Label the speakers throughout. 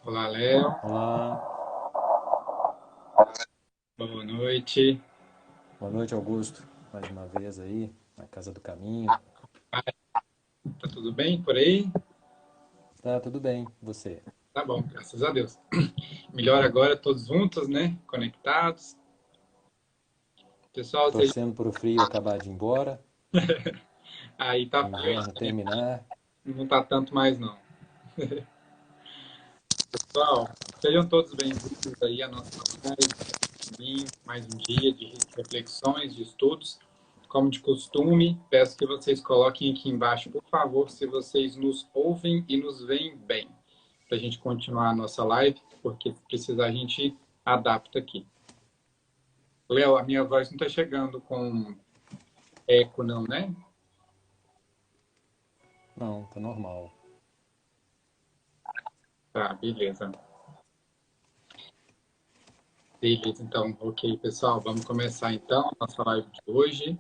Speaker 1: Olá, Léo.
Speaker 2: Olá,
Speaker 1: Boa noite.
Speaker 2: boa noite, Augusto. Mais uma vez aí, na Casa do Caminho.
Speaker 1: Tá tudo bem por aí?
Speaker 2: Tá tudo bem, você?
Speaker 1: Tá bom, graças a Deus. Melhor agora, todos juntos, né? Conectados. Pessoal, seja...
Speaker 2: Torcendo para o frio acabar de ir embora,
Speaker 1: aí tá
Speaker 2: o inverno
Speaker 1: perto, né?
Speaker 2: terminar.
Speaker 1: Não tá tanto mais, não. Pessoal, sejam todos bem-vindos aí à nossa live. Mais um dia de reflexões, de estudos. Como de costume, peço que vocês coloquem aqui embaixo, por favor, se vocês nos ouvem e nos veem bem, para a gente continuar a nossa live, porque se precisar a gente adapta aqui. Léo, a minha voz não está chegando com eco, não, né?
Speaker 2: Não, tá normal.
Speaker 1: Tá, beleza. Beleza, então, ok, pessoal, vamos começar então a nossa live de hoje.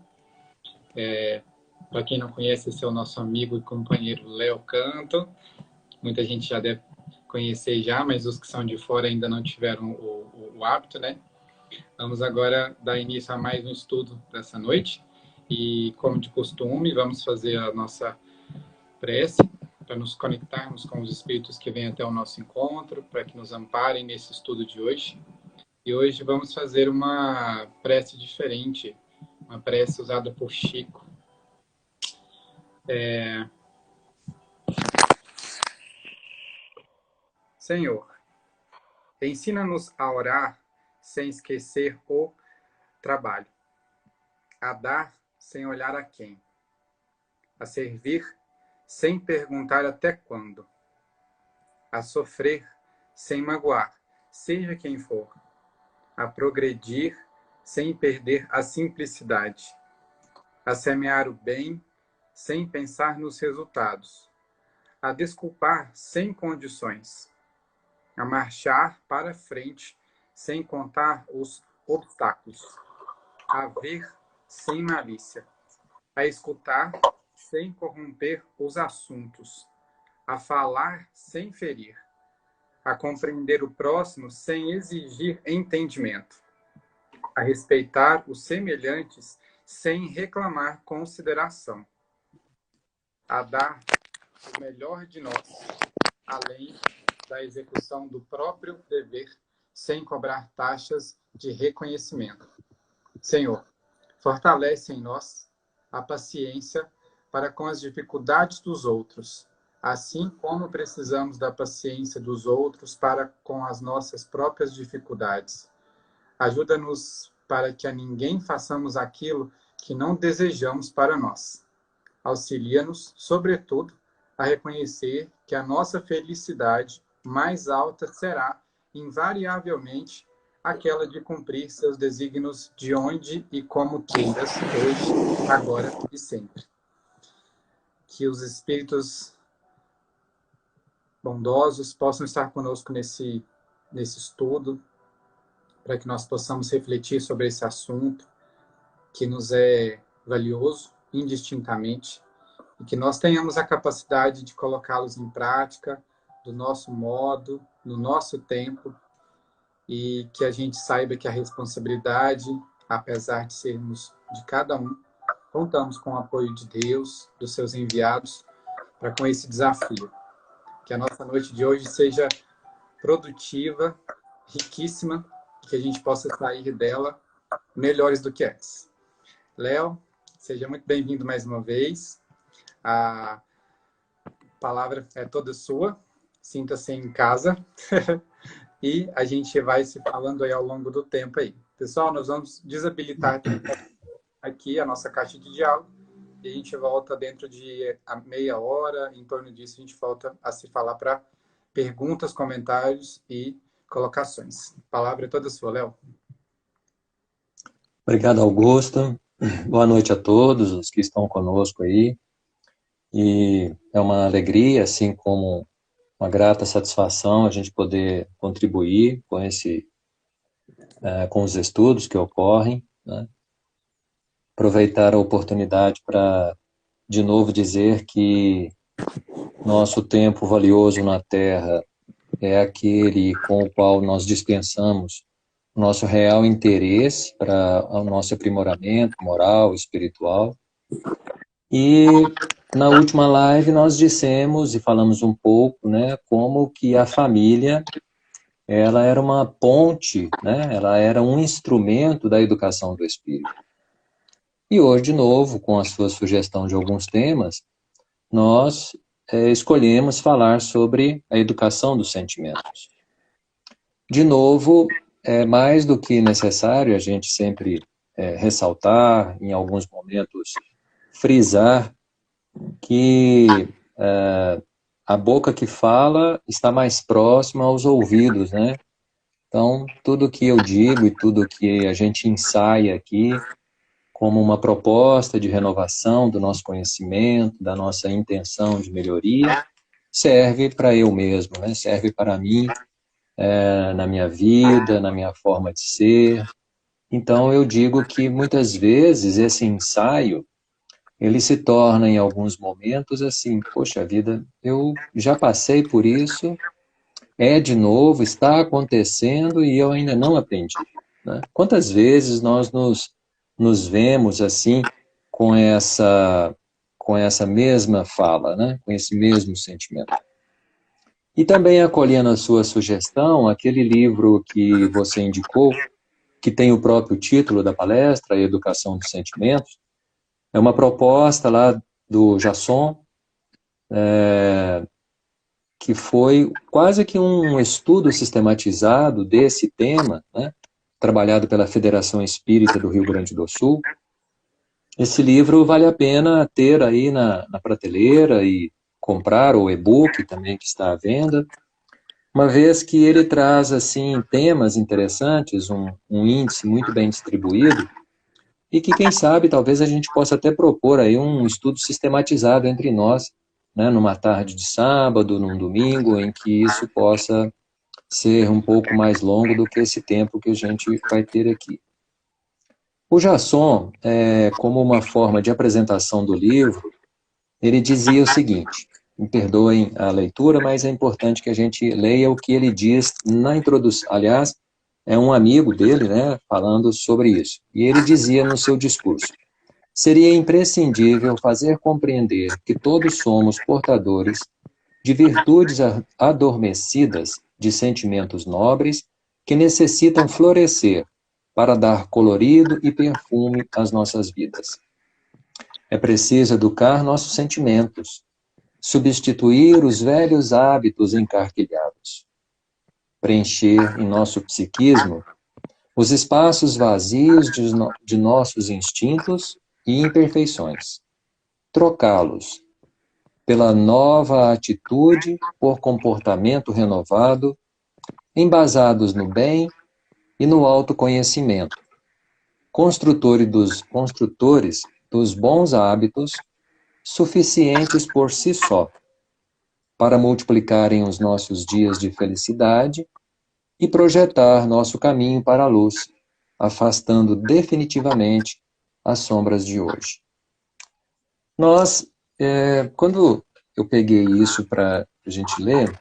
Speaker 1: Para quem não conhece, esse é o nosso amigo e companheiro Léo Canto. Muita gente já deve conhecer já, mas os que são de fora ainda não tiveram o hábito, né? Vamos agora dar início a mais um estudo dessa noite. E, como de costume, vamos fazer a nossa prece para nos conectarmos com os espíritos que vêm até o nosso encontro, para que nos amparem nesse estudo de hoje. E hoje vamos fazer uma prece diferente, uma prece usada por Chico. Senhor, ensina-nos a orar sem esquecer o trabalho, a dar sem olhar a quem, a servir sem perguntar até quando, a sofrer sem magoar, seja quem for, a progredir sem perder a simplicidade, a semear o bem sem pensar nos resultados, a desculpar sem condições, a marchar para frente sem contar os obstáculos, a ver sem malícia, a escutar sem corromper os assuntos, a falar sem ferir, a compreender o próximo sem exigir entendimento, a respeitar os semelhantes sem reclamar consideração, a dar o melhor de nós, além da execução do próprio dever, sem cobrar taxas de reconhecimento. Senhor, fortalece em nós a paciência para com as dificuldades dos outros, assim como precisamos da paciência dos outros para com as nossas próprias dificuldades. Ajuda-nos para que a ninguém façamos aquilo que não desejamos para nós. Auxilia-nos, sobretudo, a reconhecer que a nossa felicidade mais alta será, invariavelmente, aquela de cumprir seus desígnios de onde e como queiras, hoje, agora e sempre. Que os espíritos bondosos possam estar conosco nesse estudo, para que nós possamos refletir sobre esse assunto, que nos é valioso, indistintamente, e que nós tenhamos a capacidade de colocá-los em prática, do nosso modo, no nosso tempo, e que a gente saiba que a responsabilidade, apesar de sermos de cada um, contamos com o apoio de Deus, dos seus enviados, para com esse desafio. Que a nossa noite de hoje seja produtiva, riquíssima, que a gente possa sair dela melhores do que antes. Léo, seja muito bem-vindo mais uma vez. A palavra é toda sua. Sinta-se em casa. E a gente vai se falando aí ao longo do tempo aí. Pessoal, nós vamos desabilitar aqui a nossa caixa de diálogo e a gente volta dentro de meia hora, em torno disso a gente volta a se falar para perguntas, comentários e colocações. A palavra é toda sua, Léo.
Speaker 2: Obrigado, Augusto. Boa noite a todos os que estão conosco aí. E é uma alegria, assim como uma grata satisfação a gente poder contribuir com com os estudos que ocorrem, né? Aproveitar a oportunidade para, de novo, dizer que nosso tempo valioso na Terra é aquele com o qual nós dispensamos nosso real interesse para o nosso aprimoramento moral, espiritual. E na última live nós dissemos e falamos um pouco, né, como que a família, ela era uma ponte, né, ela era um instrumento da educação do espírito. E hoje, de novo, com a sua sugestão de alguns temas, nós escolhemos falar sobre a educação dos sentimentos. De novo, é mais do que necessário a gente sempre ressaltar, em alguns momentos, frisar que a boca que fala está mais próxima aos ouvidos, né? Então, tudo que eu digo e tudo que a gente ensaia aqui, como uma proposta de renovação do nosso conhecimento, da nossa intenção de melhoria, serve para eu mesmo, né? Serve para mim, na minha vida, na minha forma de ser. Então, eu digo que muitas vezes esse ensaio, ele se torna em alguns momentos assim, poxa vida, eu já passei por isso, é de novo, está acontecendo e eu ainda não aprendi. Né? Quantas vezes nós nos vemos assim, com essa mesma fala, né? Com esse mesmo sentimento. E também acolhendo a sua sugestão, aquele livro que você indicou, que tem o próprio título da palestra, A Educação dos Sentimentos, é uma proposta lá do Jasson, que foi quase que um estudo sistematizado desse tema, né, trabalhado pela Federação Espírita do Rio Grande do Sul. Esse livro vale a pena ter aí na prateleira e comprar o e-book também que está à venda, uma vez que ele traz assim temas interessantes, um índice muito bem distribuído, e que, quem sabe, talvez a gente possa até propor aí um estudo sistematizado entre nós, né, numa tarde de sábado, num domingo, em que isso possa ser um pouco mais longo do que esse tempo que a gente vai ter aqui. O Jasson, como uma forma de apresentação do livro, ele dizia o seguinte, me perdoem a leitura, mas é importante que a gente leia o que ele diz na introdução. Aliás, é um amigo dele, né, falando sobre isso. E ele dizia no seu discurso: seria imprescindível fazer compreender que todos somos portadores de virtudes adormecidas, de sentimentos nobres, que necessitam florescer para dar colorido e perfume às nossas vidas. É preciso educar nossos sentimentos, substituir os velhos hábitos encarquilhados, preencher em nosso psiquismo os espaços vazios de nossos instintos e imperfeições, trocá-los pela nova atitude por comportamento renovado, embasados no bem e no autoconhecimento, construtores dos bons hábitos, suficientes por si só, para multiplicarem os nossos dias de felicidade e projetar nosso caminho para a luz, afastando definitivamente as sombras de hoje. Nós, quando eu peguei isso para a gente ler,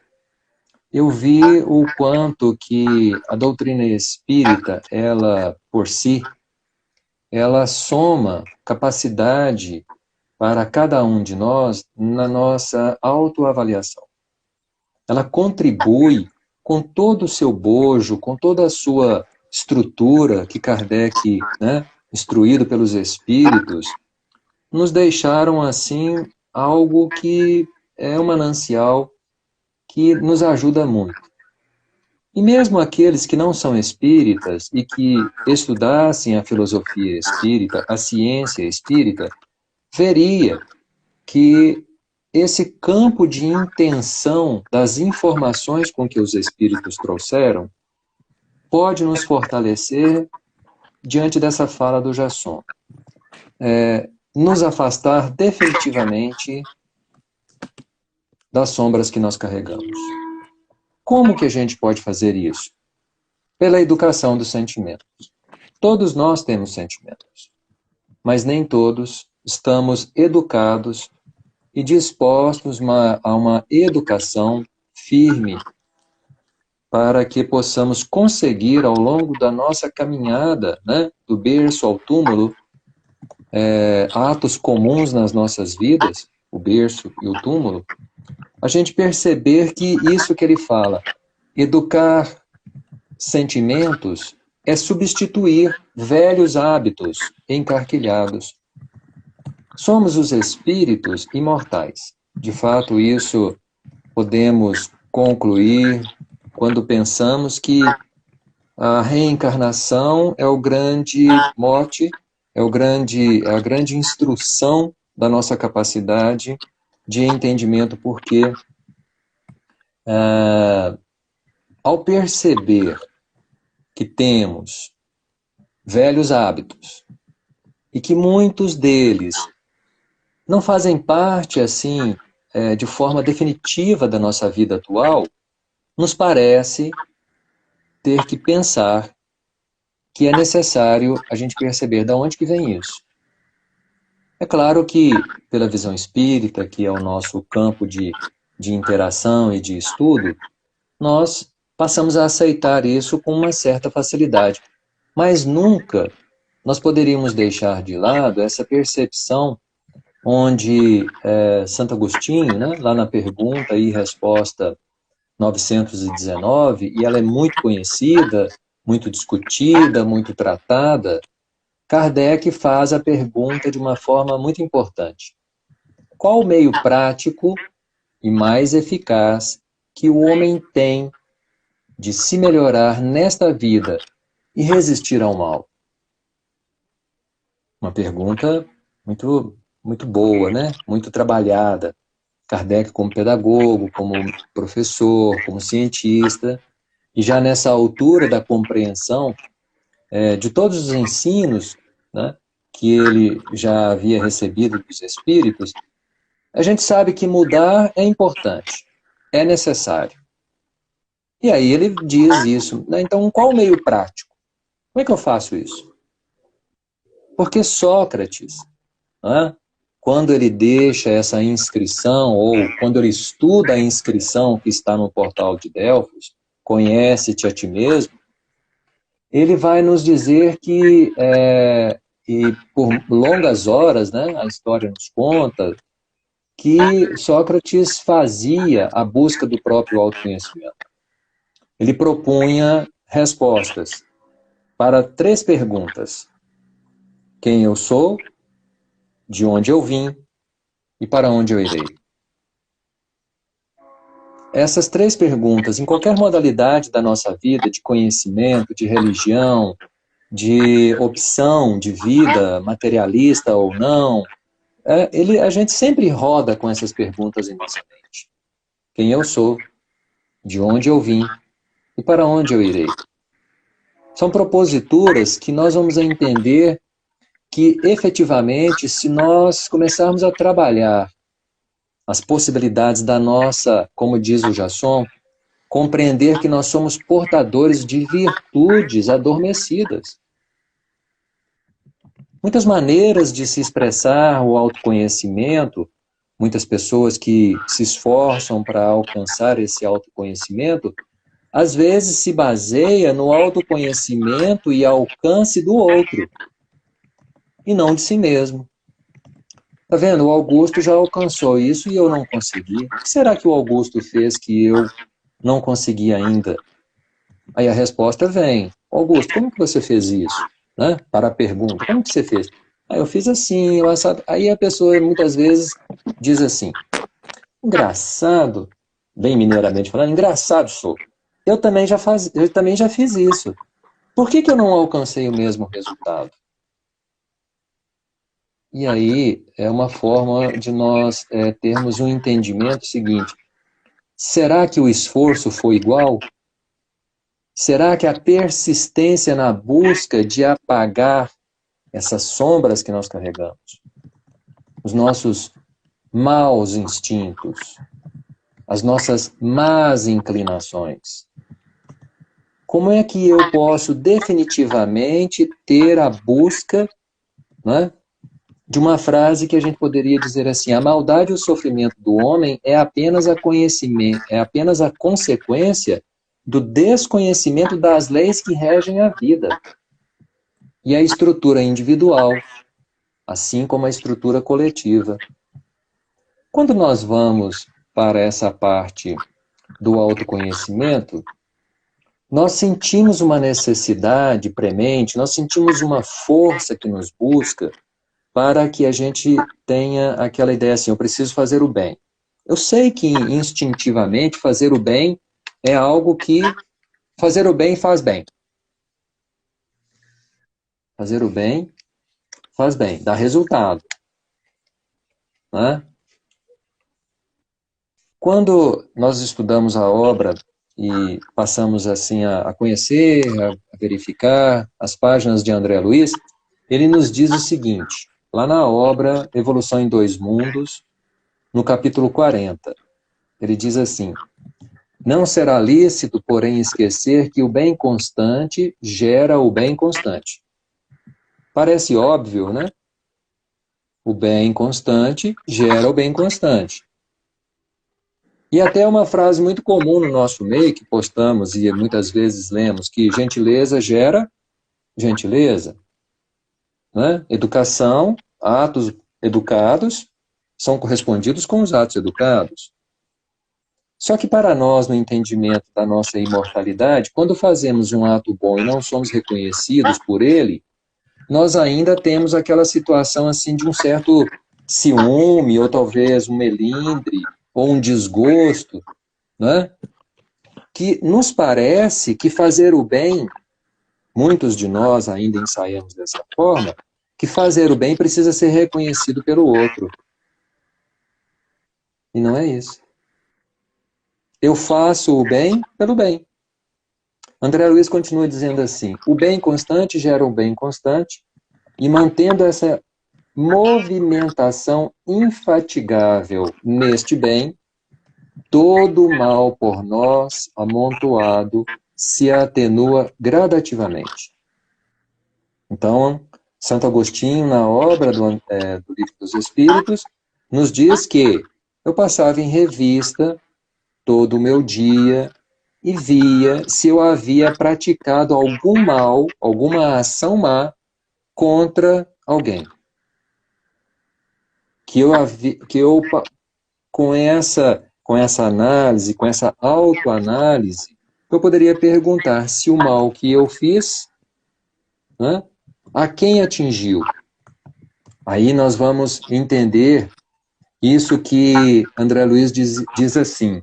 Speaker 2: eu vi o quanto que a doutrina espírita, ela, por si, ela soma capacidade para cada um de nós na nossa autoavaliação. Ela contribui com todo o seu bojo, com toda a sua estrutura que Kardec, né, instruído pelos espíritos, nos deixaram, assim, algo que é um manancial que nos ajuda muito. E mesmo aqueles que não são espíritas e que estudassem a filosofia espírita, a ciência espírita, veria que esse campo de intenção das informações com que os espíritos trouxeram pode nos fortalecer diante dessa fala do Jasson. Nos afastar definitivamente das sombras que nós carregamos. Como que a gente pode fazer isso? Pela educação dos sentimentos. Todos nós temos sentimentos, mas nem todos estamos educados e dispostos a uma educação firme para que possamos conseguir, ao longo da nossa caminhada, né, do berço ao túmulo, atos comuns nas nossas vidas, o berço e o túmulo, a gente perceber que isso que ele fala, educar sentimentos, é substituir velhos hábitos encarquilhados. Somos os espíritos imortais. De fato, isso podemos concluir quando pensamos que a reencarnação é o grande mote, é a grande instrução da nossa capacidade de entendimento, porque ao perceber que temos velhos hábitos e que muitos deles não fazem parte, assim, de forma definitiva da nossa vida atual, nos parece ter que pensar que é necessário a gente perceber de onde que vem isso. É claro que, pela visão espírita, que é o nosso campo de interação e de estudo, nós passamos a aceitar isso com uma certa facilidade. Mas nunca nós poderíamos deixar de lado essa percepção onde Santo Agostinho, né, lá na pergunta e resposta 919, e ela é muito conhecida, muito discutida, muito tratada, Kardec faz a pergunta de uma forma muito importante. Qual o meio prático e mais eficaz que o homem tem de se melhorar nesta vida e resistir ao mal? Uma pergunta muito, muito boa, né? Muito trabalhada. Kardec como pedagogo, como professor, como cientista, e já nessa altura da compreensão de todos os ensinos, né, que ele já havia recebido dos espíritos, a gente sabe que mudar é importante, é necessário. E aí ele diz isso, né? Então qual o meio prático? Como é que eu faço isso? Porque Sócrates, né, quando ele deixa essa inscrição, ou quando ele estuda a inscrição que está no portal de Delfos, conhece-te a ti mesmo, ele vai nos dizer que, e por longas horas, né, a história nos conta, que Sócrates fazia a busca do próprio autoconhecimento. Ele propunha respostas para 3 perguntas: quem eu sou, de onde eu vim e para onde eu irei. Essas 3 perguntas, em qualquer modalidade da nossa vida, de conhecimento, de religião, de opção de vida, materialista ou não, a gente sempre roda com essas perguntas em nossa mente. Quem eu sou, de onde eu vim e para onde eu irei. São proposituras que nós vamos entender que, efetivamente, se nós começarmos a trabalhar as possibilidades da nossa, como diz o Jasson, compreender que nós somos portadores de virtudes adormecidas. Muitas maneiras de se expressar o autoconhecimento, muitas pessoas que se esforçam para alcançar esse autoconhecimento, às vezes se baseia no autoconhecimento e alcance do outro, e não de si mesmo. Tá vendo? O Augusto já alcançou isso e eu não consegui. O que será que o Augusto fez que eu não consegui ainda? Aí a resposta vem: Augusto, como que você fez isso? Né? Para a pergunta, como que você fez? Aí eu fiz assim, aí a pessoa muitas vezes diz assim: engraçado, bem mineiramente falando, engraçado sou. Eu também já fiz isso. Por que eu não alcancei o mesmo resultado? E aí é uma forma de nós termos um entendimento seguinte: será que o esforço foi igual? Será que a persistência na busca de apagar essas sombras que nós carregamos, os nossos maus instintos, as nossas más inclinações, como é que eu posso definitivamente ter a busca, né, de uma frase que a gente poderia dizer assim: a maldade e o sofrimento do homem é apenas a consequência do desconhecimento das leis que regem a vida e a estrutura individual, assim como a estrutura coletiva. Quando nós vamos para essa parte do autoconhecimento, nós sentimos uma necessidade premente, nós sentimos uma força que nos busca para que a gente tenha aquela ideia assim, eu preciso fazer o bem. Eu sei que instintivamente fazer o bem é algo que fazer o bem faz bem. Fazer o bem faz bem, dá resultado. Né? Quando nós estudamos a obra e passamos assim a conhecer, a verificar as páginas de André Luiz, ele nos diz o seguinte, lá na obra Evolução em Dois Mundos, no capítulo 40, ele diz assim, não será lícito, porém, esquecer que o bem constante gera o bem constante. Parece óbvio, né? O bem constante gera o bem constante. E até uma frase muito comum no nosso meio, que postamos e muitas vezes lemos, que gentileza gera gentileza. Né? Educação, atos educados, são correspondidos com os atos educados. Só que para nós, no entendimento da nossa imortalidade, quando fazemos um ato bom e não somos reconhecidos por ele, nós ainda temos aquela situação assim de um certo ciúme, ou talvez um melindre, ou um desgosto, né? Que nos parece que fazer o bem, muitos de nós ainda ensaiamos dessa forma, que fazer o bem precisa ser reconhecido pelo outro. E não é isso. Eu faço o bem pelo bem. André Luiz continua dizendo assim, o bem constante gera um bem constante, e mantendo essa movimentação infatigável neste bem, todo o mal por nós amontoado se atenua gradativamente. Então, Santo Agostinho, na obra do Livro dos Espíritos, nos diz que eu passava em revista todo o meu dia e via se eu havia praticado algum mal, alguma ação má contra alguém. Que eu com essa análise, com essa autoanálise, eu poderia perguntar se o mal que eu fiz, né, a quem atingiu. Aí nós vamos entender isso que André Luiz diz assim,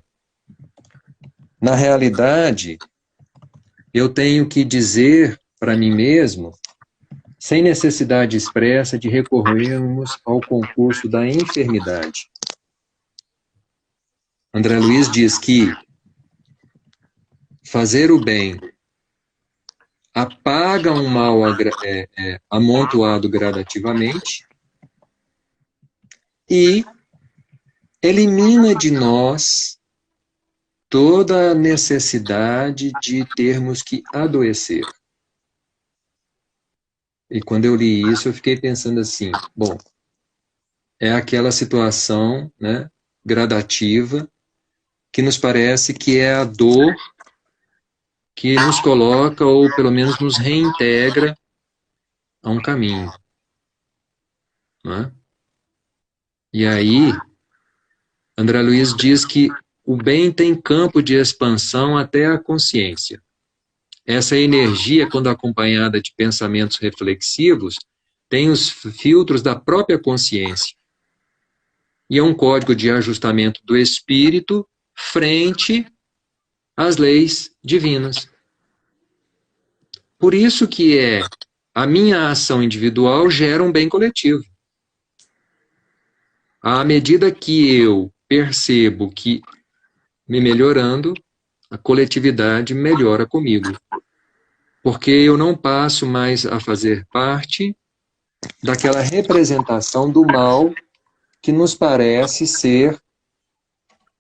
Speaker 2: na realidade, eu tenho que dizer para mim mesmo, sem necessidade expressa de recorrermos ao concurso da enfermidade. André Luiz diz que fazer o bem apaga um mal amontoado gradativamente e elimina de nós toda a necessidade de termos que adoecer. E quando eu li isso, eu fiquei pensando assim, bom, é aquela situação, né, gradativa, que nos parece que é a dor que nos coloca, ou pelo menos nos reintegra a um caminho. Né? E aí, André Luiz diz que o bem tem campo de expansão até a consciência. Essa energia, quando acompanhada de pensamentos reflexivos, tem os filtros da própria consciência. E é um código de ajustamento do espírito frente às leis divinas. Por isso que a minha ação individual gera um bem coletivo. À medida que eu percebo que me melhorando, a coletividade melhora comigo. Porque eu não passo mais a fazer parte daquela representação do mal que nos parece ser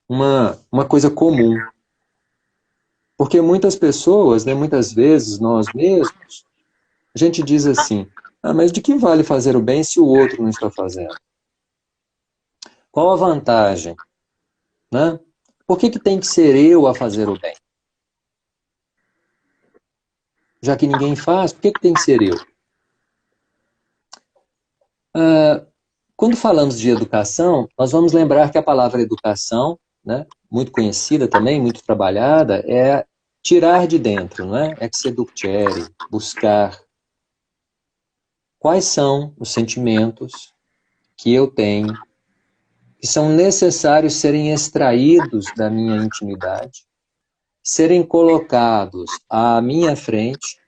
Speaker 2: uma coisa comum. Porque muitas pessoas, né, muitas vezes nós mesmos, a gente diz assim, mas de que vale fazer o bem se o outro não está fazendo? Qual a vantagem? Né? Por que tem que ser eu a fazer o bem? Já que ninguém faz, por que tem que ser eu? Quando falamos de educação, nós vamos lembrar que a palavra educação, né, muito conhecida também, muito trabalhada, é tirar de dentro, não é? Exeducere, buscar. Quais são os sentimentos que eu tenho, que são necessários serem extraídos da minha intimidade, serem colocados à minha frente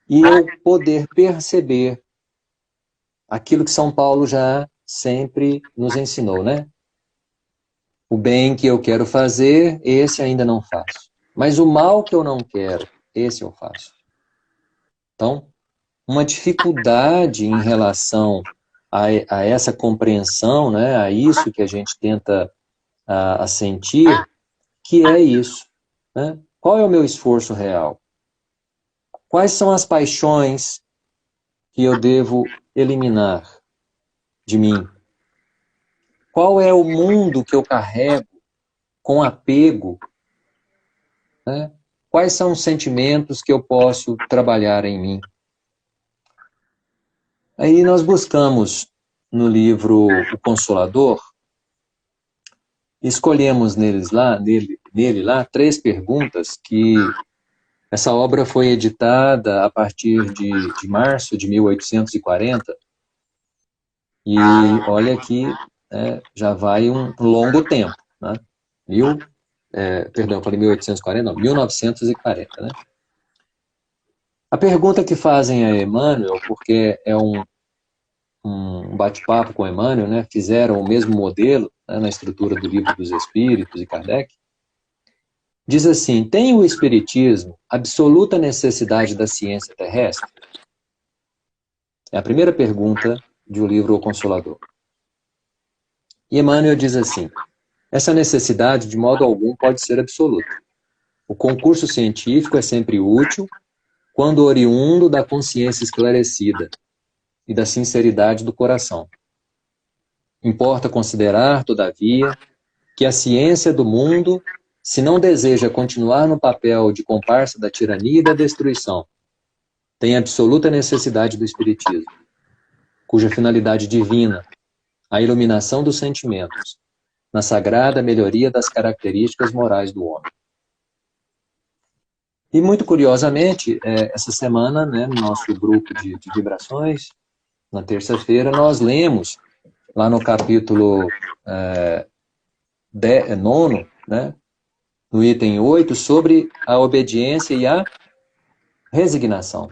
Speaker 2: e eu poder perceber aquilo que São Paulo já sempre nos ensinou, né? O bem que eu quero fazer, esse ainda não faço. Mas o mal que eu não quero, esse eu faço. Então, uma dificuldade em relação a essa compreensão, né, a isso que a gente tenta a sentir, que é isso. Né? Qual é o meu esforço real? Quais são as paixões que eu devo eliminar de mim? Qual é o mundo que eu carrego com apego? Né? Quais são os sentimentos que eu posso trabalhar em mim? Aí nós buscamos no livro O Consolador, escolhemos nele lá 3 perguntas que essa obra foi editada a partir de março de 1840 e olha que já vai um longo tempo, né? Perdão, eu falei 1840, não, 1940, né? A pergunta que fazem a Emmanuel, porque é um bate-papo com Emmanuel, né? Fizeram o mesmo modelo, né, na estrutura do Livro dos Espíritos e Kardec, diz assim: tem o Espiritismo absoluta necessidade da ciência terrestre? É a primeira pergunta de O Livro O Consolador. E Emmanuel diz assim: essa necessidade de modo algum pode ser absoluta. O concurso científico é sempre útil quando oriundo da consciência esclarecida e da sinceridade do coração. Importa considerar, todavia, que a ciência do mundo, se não deseja continuar no papel de comparsa da tirania e da destruição, tem absoluta necessidade do Espiritismo, cuja finalidade divina, a iluminação dos sentimentos, na sagrada melhoria das características morais do homem. E, muito curiosamente, essa semana, né, no nosso grupo de vibrações, na terça-feira, nós lemos, lá no capítulo 9, né, no item 8, sobre a obediência e a resignação.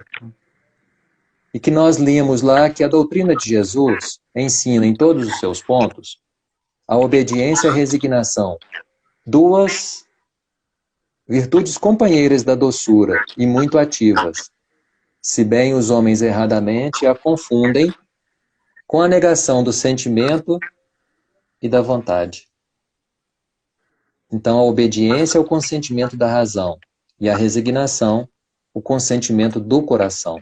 Speaker 2: E que nós líamos lá que a doutrina de Jesus ensina em todos os seus pontos a obediência e a resignação, 2 virtudes companheiras da doçura e muito ativas, se bem os homens erradamente a confundem com a negação do sentimento e da vontade. Então, a obediência é o consentimento da razão e a resignação, o consentimento do coração.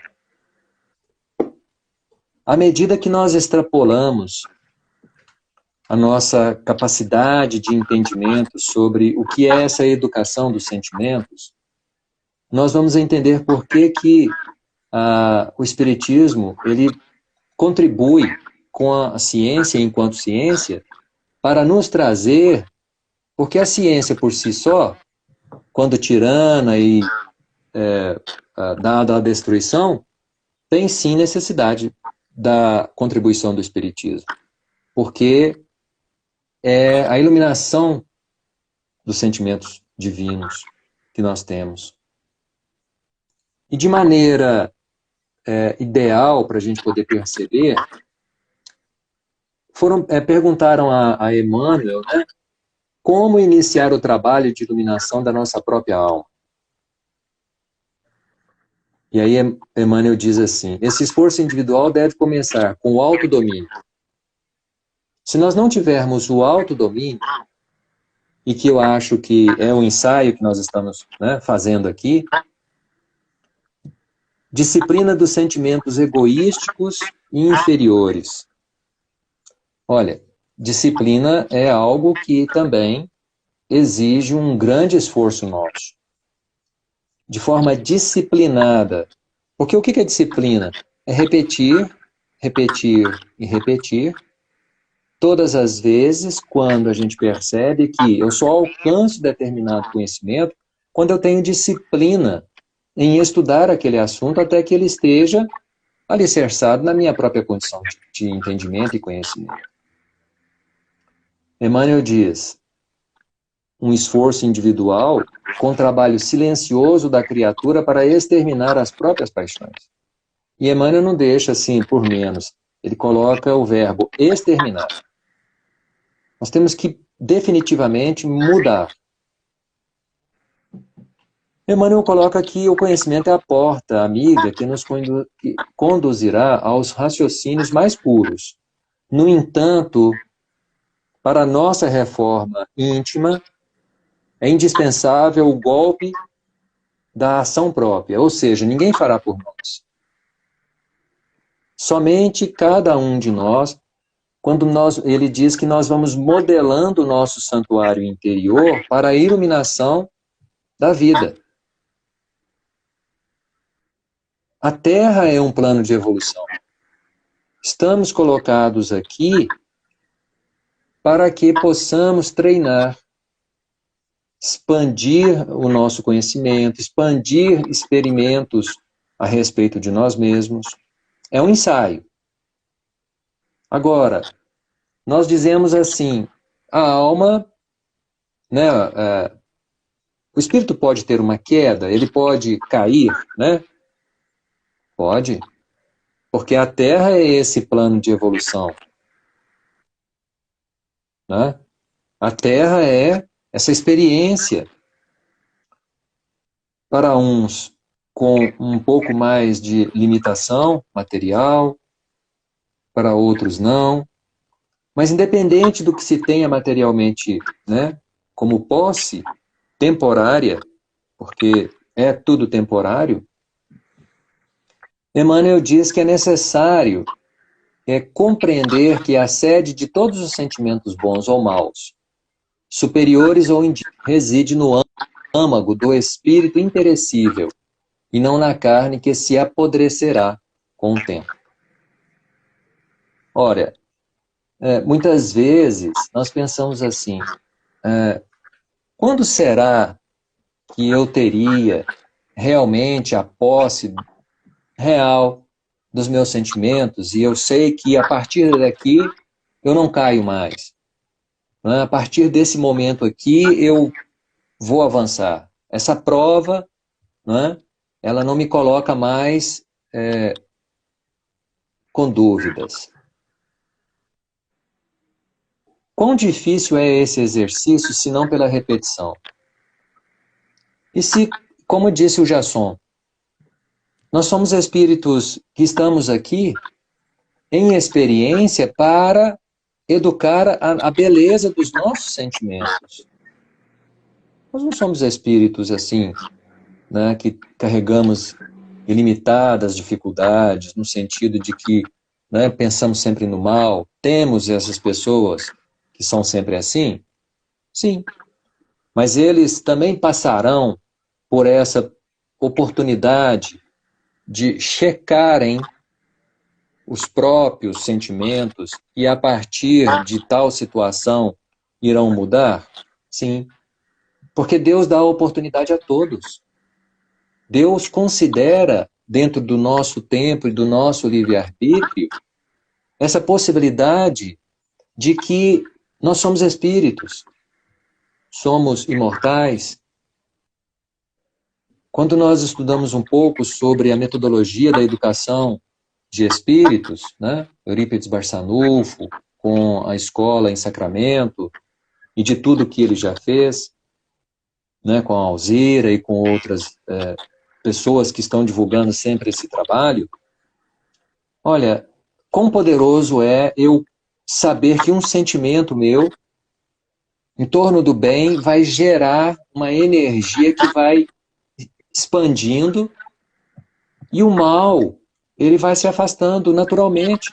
Speaker 2: À medida que nós extrapolamos a nossa capacidade de entendimento sobre o que é essa educação dos sentimentos, nós vamos entender por que o Espiritismo ele contribui com a ciência enquanto ciência para nos trazer, porque a ciência por si só, quando tirana e dada a destruição, tem sim necessidade da contribuição do Espiritismo, porque é a iluminação dos sentimentos divinos que nós temos. E de maneira ideal para a gente poder perceber, perguntaram a Emmanuel, né, como iniciar o trabalho de iluminação da nossa própria alma. E aí Emmanuel diz assim: esse esforço individual deve começar com o autodomínio. Se nós não tivermos o autodomínio, e que eu acho que é o ensaio que nós estamos, né, fazendo aqui, disciplina dos sentimentos egoísticos e inferiores. Olha, disciplina é algo que também exige um grande esforço nosso. de forma disciplinada. Porque o que é disciplina? É repetir, repetir e repetir, todas as vezes quando a gente percebe que eu só alcanço determinado conhecimento quando eu tenho disciplina em estudar aquele assunto até que ele esteja alicerçado na minha própria condição de entendimento e conhecimento. Emmanuel diz, um esforço individual com trabalho silencioso da criatura para exterminar as próprias paixões. E Emmanuel não deixa assim por menos. Ele coloca o verbo exterminar. Nós temos que definitivamente mudar. Emmanuel coloca que o conhecimento é a porta amiga que nos conduzirá aos raciocínios mais puros. No entanto, para a nossa reforma íntima, é indispensável o golpe da ação própria, ou seja, ninguém fará por nós. Somente cada um de nós, ele diz que nós vamos modelando o nosso santuário interior para a iluminação da vida. A Terra é um plano de evolução. Estamos colocados aqui para que possamos treinar, expandir o nosso conhecimento, expandir experimentos a respeito de nós mesmos. É um ensaio. Agora, nós dizemos assim, a alma, né, o espírito pode ter uma queda, ele pode cair, né? Pode, porque a Terra é esse plano de evolução, né? A Terra é essa experiência. Para uns com um pouco mais de limitação material, para outros não. Mas independente do que se tenha materialmente, né, como posse temporária, porque é tudo temporário, Emmanuel diz que é necessário compreender que a sede de todos os sentimentos bons ou maus, superiores ou reside no âmago do espírito imperecível, e não na carne que se apodrecerá com o tempo. Ora, muitas vezes nós pensamos assim, quando será que eu teria realmente a posse real dos meus sentimentos e eu sei que a partir daqui eu não caio mais? A partir desse momento aqui eu vou avançar. Essa prova, ela não me coloca mais com dúvidas. Quão difícil é esse exercício, se não pela repetição? E se, como disse o Jasson, nós somos espíritos que estamos aqui em experiência para educar a beleza dos nossos sentimentos. Nós não somos espíritos assim, né, que carregamos ilimitadas dificuldades, no sentido de que, né, pensamos sempre no mal. Temos essas pessoas que são sempre assim? Sim. Mas eles também passarão por essa oportunidade de checarem os próprios sentimentos e a partir de tal situação irão mudar? Sim. Porque Deus dá a oportunidade a todos. Deus considera, dentro do nosso tempo e do nosso livre-arbítrio, essa possibilidade de que nós somos espíritos, somos imortais. Quando nós estudamos um pouco sobre a metodologia da educação de espíritos, né, Eurípides Barçanufo, com a escola em Sacramento, e de tudo que ele já fez, né, com a Alzira e com outras pessoas que estão divulgando sempre esse trabalho, olha, quão poderoso é eu saber que um sentimento meu, em torno do bem, vai gerar uma energia que vai expandindo, e o mal, ele vai se afastando naturalmente.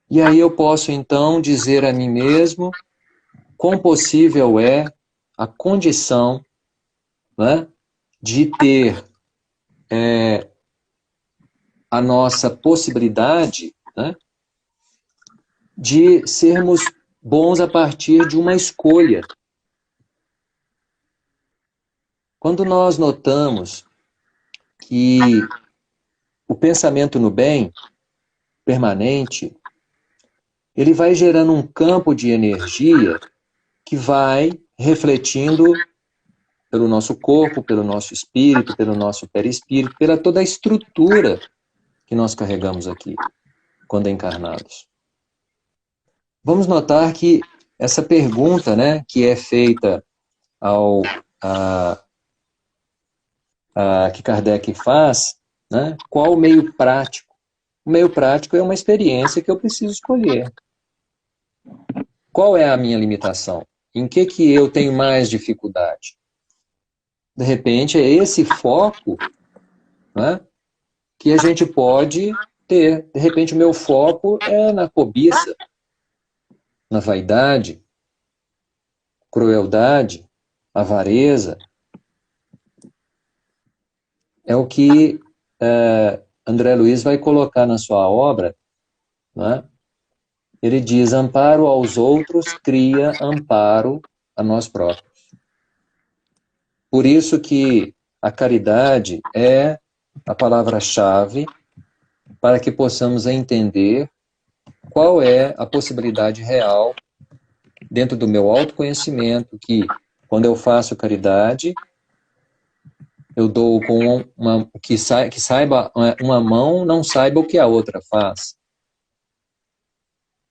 Speaker 2: E aí eu posso, então, dizer a mim mesmo quão possível é a condição né, de ter a nossa possibilidade, né, de sermos bons a partir de uma escolha. Quando nós notamos que o pensamento no bem, permanente, ele vai gerando um campo de energia que vai refletindo pelo nosso corpo, pelo nosso espírito, pelo nosso perispírito, pela toda a estrutura que nós carregamos aqui, quando encarnados. Vamos notar que essa pergunta, né, que é feita que Kardec faz, né, qual o meio prático? O meio prático é uma experiência que eu preciso escolher. Qual é a minha limitação? Em que eu tenho mais dificuldade? De repente, é esse foco, né, que a gente pode ter. De repente, o meu foco é na cobiça, na vaidade, crueldade, avareza. É o que André Luiz vai colocar na sua obra, né? Ele diz: amparo aos outros cria amparo a nós próprios. Por isso que a caridade é a palavra-chave para que possamos entender qual é a possibilidade real dentro do meu autoconhecimento, que quando eu faço caridade, eu dou com que saiba, uma mão não saiba o que a outra faz.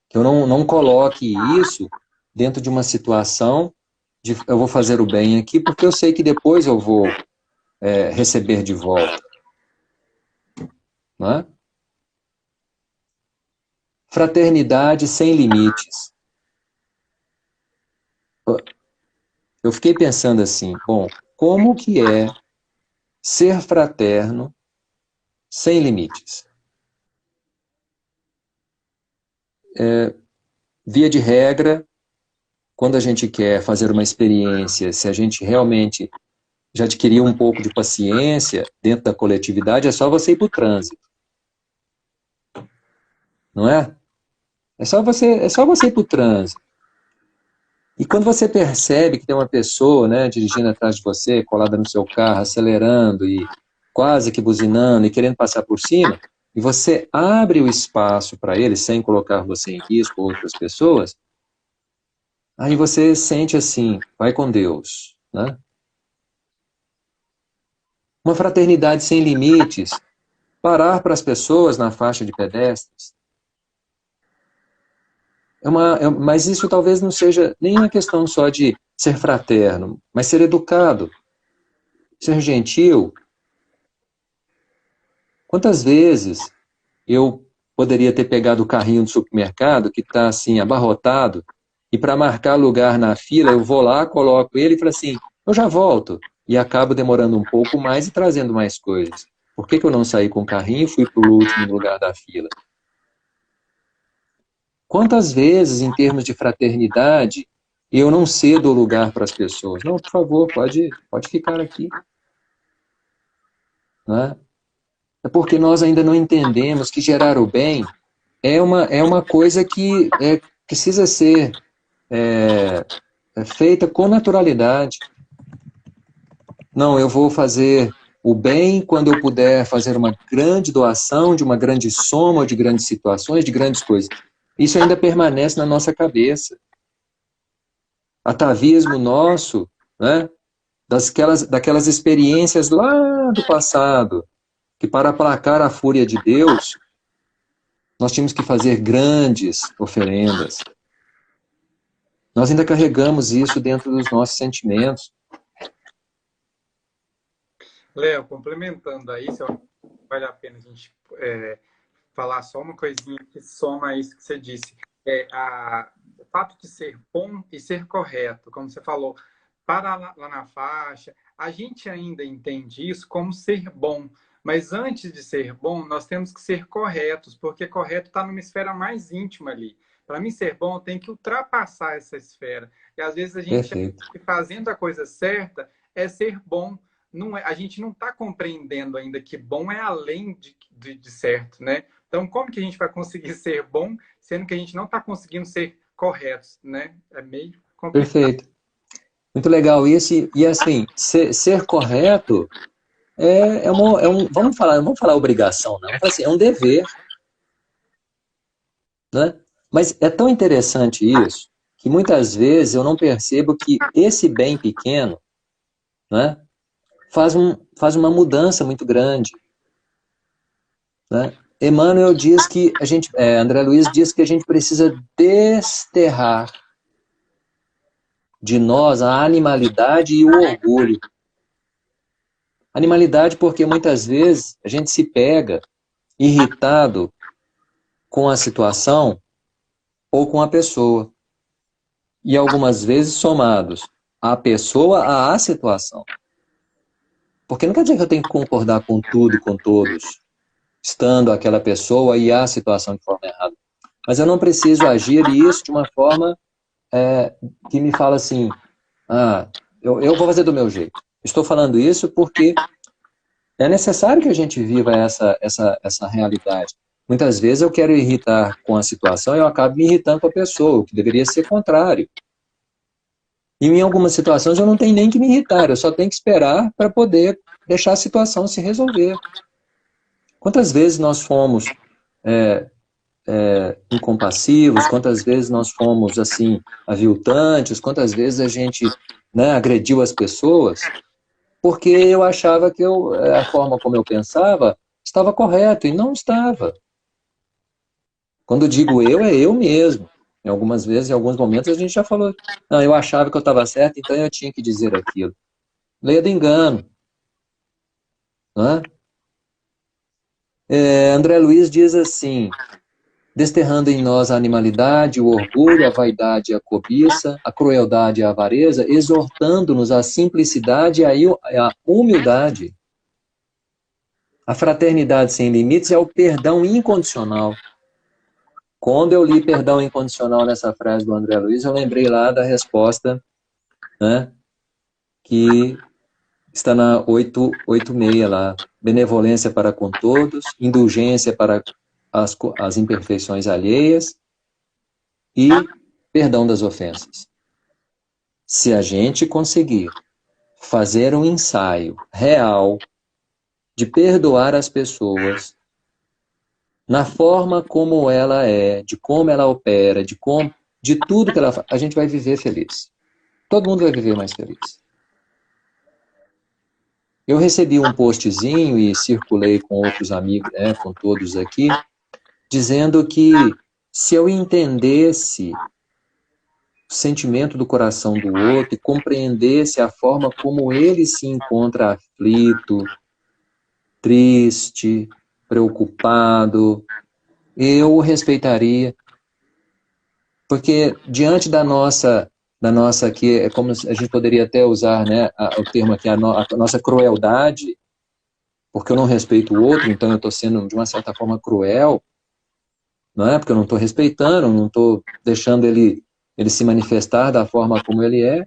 Speaker 2: Que eu não coloque isso dentro de uma situação de eu vou fazer o bem aqui, porque eu sei que depois eu vou receber de volta. Não é? Fraternidade sem limites. Eu fiquei pensando assim, bom, como que é ser fraterno sem limites? Via de regra, quando a gente quer fazer uma experiência, se a gente realmente já adquiriu um pouco de paciência dentro da coletividade, é só você ir para o trânsito. Não é? É só você ir para o trânsito. E quando você percebe que tem uma pessoa, né, dirigindo atrás de você, colada no seu carro, acelerando e quase que buzinando e querendo passar por cima, e você abre o espaço para ele, sem colocar você em risco ou outras pessoas, aí você sente assim, vai com Deus, né? Uma fraternidade sem limites, parar para as pessoas na faixa de pedestres. Mas isso talvez não seja nem uma questão só de ser fraterno, mas ser educado, ser gentil. Quantas vezes eu poderia ter pegado o carrinho do supermercado, que está assim, abarrotado, e para marcar lugar na fila, eu vou lá, coloco ele e falo assim, eu já volto. E acabo demorando um pouco mais e trazendo mais coisas. Por que eu não saí com o carrinho e fui para o último lugar da fila? Quantas vezes, em termos de fraternidade, eu não cedo o lugar para as pessoas? Não, por favor, pode ficar aqui. Né? É porque nós ainda não entendemos que gerar o bem é uma coisa que precisa ser feita com naturalidade. Não, eu vou fazer o bem quando eu puder fazer uma grande doação, de uma grande soma, de grandes situações, de grandes coisas. Isso ainda permanece na nossa cabeça. Atavismo nosso, né, daquelas experiências lá do passado, que para aplacar a fúria de Deus, nós tínhamos que fazer grandes oferendas. Nós ainda carregamos isso dentro dos nossos sentimentos.
Speaker 1: Léo, complementando aí, vale a pena a gente falar só uma coisinha que soma a isso que você disse. O fato de ser bom e ser correto, como você falou, parar lá na faixa, a gente ainda entende isso como ser bom. Mas antes de ser bom, nós temos que ser corretos, porque correto está numa esfera mais íntima ali. Para mim ser bom, eu tenho que ultrapassar essa esfera. E às vezes a gente acha
Speaker 2: Perfeito.
Speaker 1: que fazendo a coisa certa é ser bom. Não é, a gente não está compreendendo ainda que bom é além de certo, né? Então, como que a gente vai conseguir ser bom, sendo que a gente não está conseguindo ser corretos, né? É meio complicado.
Speaker 2: Perfeito. Muito legal isso. E assim, ser correto vamos falar obrigação, não. Vamos falar assim, é um dever, né? Mas é tão interessante isso, que muitas vezes eu não percebo que esse bem pequeno, né, faz uma mudança muito grande, né? Emmanuel diz que André Luiz diz que a gente precisa desterrar de nós a animalidade e o orgulho. Animalidade porque muitas vezes a gente se pega irritado com a situação ou com a pessoa. E algumas vezes somados a pessoa à situação. Porque não quer dizer que eu tenho que concordar com tudo e com todos, estando aquela pessoa e a situação de forma errada. Mas eu não preciso agir isso de uma forma que me fala assim, eu vou fazer do meu jeito. Estou falando isso porque é necessário que a gente viva essa realidade. Muitas vezes eu quero irritar com a situação e eu acabo me irritando com a pessoa, o que deveria ser contrário. E em algumas situações eu não tenho nem que me irritar, eu só tenho que esperar para poder deixar a situação se resolver. Quantas vezes nós fomos incompassivos, quantas vezes nós fomos assim aviltantes, quantas vezes a gente, né, agrediu as pessoas, porque eu achava que a forma como eu pensava estava correta, e não estava. Quando digo eu, é eu mesmo. Em algumas vezes, em alguns momentos, a gente já falou, não, eu achava que eu estava certo, então eu tinha que dizer aquilo. Leia do engano. Né? André Luiz diz assim, desterrando em nós a animalidade, o orgulho, a vaidade e a cobiça, a crueldade e a avareza, exortando-nos à simplicidade e à humildade, a fraternidade sem limites e ao perdão incondicional. Quando eu li perdão incondicional nessa frase do André Luiz, eu lembrei lá da resposta, né, que está na 886 lá. Benevolência para com todos, indulgência para as imperfeições alheias e perdão das ofensas. Se a gente conseguir fazer um ensaio real de perdoar as pessoas na forma como ela é, de como ela opera, de tudo que ela faz, a gente vai viver feliz. Todo mundo vai viver mais feliz. Eu recebi um postzinho e circulei com outros amigos, com todos aqui, dizendo que se eu entendesse o sentimento do coração do outro e compreendesse a forma como ele se encontra aflito, triste, preocupado, eu o respeitaria. Porque diante da nossa aqui, é como a gente poderia até usar, né, o termo aqui, a nossa crueldade, porque eu não respeito o outro, então eu estou sendo, de uma certa forma, cruel, não é? Porque eu não estou respeitando, não estou deixando ele se manifestar da forma como ele é.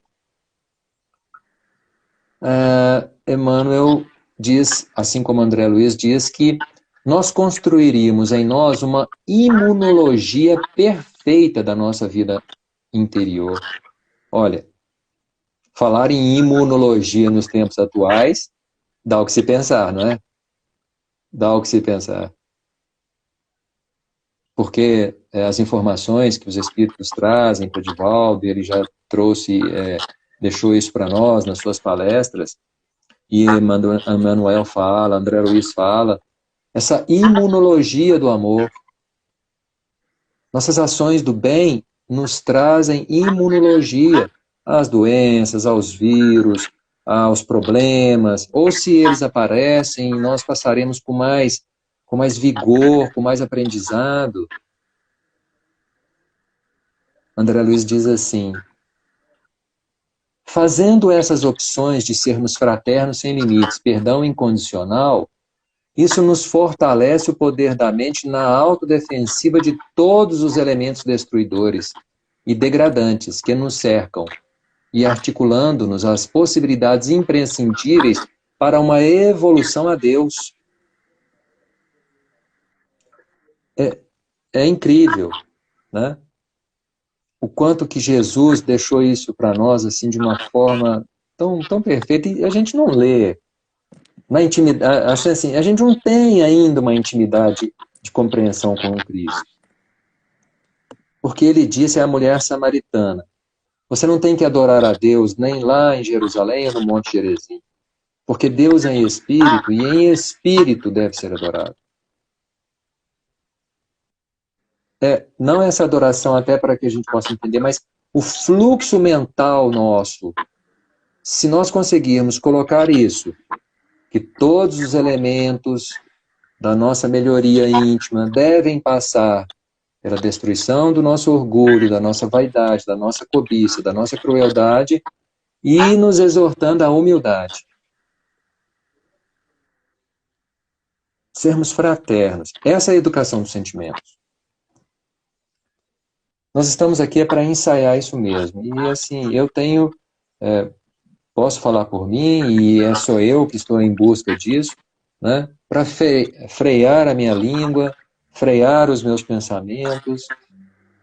Speaker 2: Emmanuel diz, assim como André Luiz diz, que nós construiríamos em nós uma imunologia perfeita da nossa vida interior. Olha, falar em imunologia nos tempos atuais dá o que se pensar, não é? Dá o que se pensar. Porque as informações que os espíritos trazem para o Divaldo, ele já trouxe, deixou isso para nós nas suas palestras, e Emmanuel fala, André Luiz fala, essa imunologia do amor. Nossas ações do bem nos trazem imunologia às doenças, aos vírus, aos problemas, ou se eles aparecem, nós passaremos com mais vigor, com mais aprendizado. André Luiz diz assim, fazendo essas opções de sermos fraternos sem limites, perdão incondicional, isso nos fortalece o poder da mente na autodefensiva de todos os elementos destruidores e degradantes que nos cercam, e articulando-nos as possibilidades imprescindíveis para uma evolução a Deus. É incrível, né? O quanto que Jesus deixou isso para nós assim de uma forma tão perfeita, e a gente não lê na intimidade, assim, a gente não tem ainda uma intimidade de compreensão com o Cristo. Porque ele disse à mulher samaritana: você não tem que adorar a Deus nem lá em Jerusalém ou no Monte Gerizim, porque Deus é em espírito e em espírito deve ser adorado. Não essa adoração até para que a gente possa entender, mas o fluxo mental nosso, se nós conseguirmos colocar isso, que todos os elementos da nossa melhoria íntima devem passar pela destruição do nosso orgulho, da nossa vaidade, da nossa cobiça, da nossa crueldade, e nos exortando à humildade. Sermos fraternos. Essa é a educação dos sentimentos. Nós estamos aqui para ensaiar isso mesmo. E assim, eu tenho, posso falar por mim, e sou eu que estou em busca disso, né? Para frear a minha língua, frear os meus pensamentos.